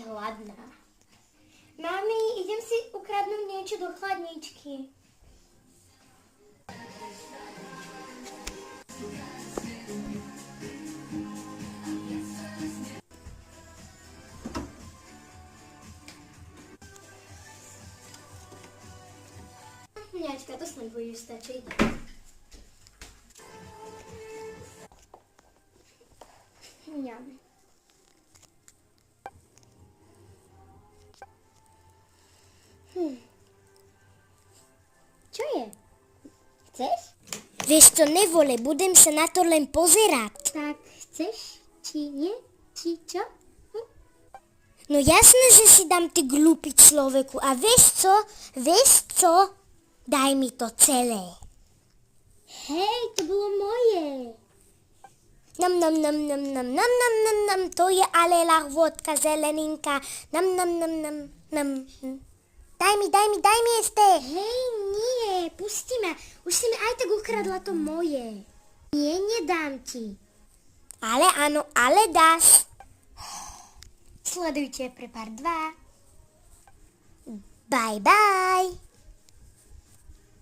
hladná. Mami, idem si ukradnúť niečo do chladničky. Mňačka, to snad bude stačiť. Mňam. Čo je? Chceš? Vieš čo, nevole, budem sa na to len pozerať. Tak chceš? Či nie? Či čo? No jasné, že si dám ty glúpi človeku. A vieš čo? Vieš čo? Daj mi to celé. Hej, to bolo moje. Nam, nam, nam, nam, nam, nam, nam, nam, nam, to je ale lahôdka, zeleninka. Nam, nam, nam, nam, nam. Daj mi ešte. Hej, nie, pusti ma. Už si mi aj tak ukradla to moje. Nie, nedám ti. Ale áno, ale dáš. Sledujte pre part 2. Bye, bye.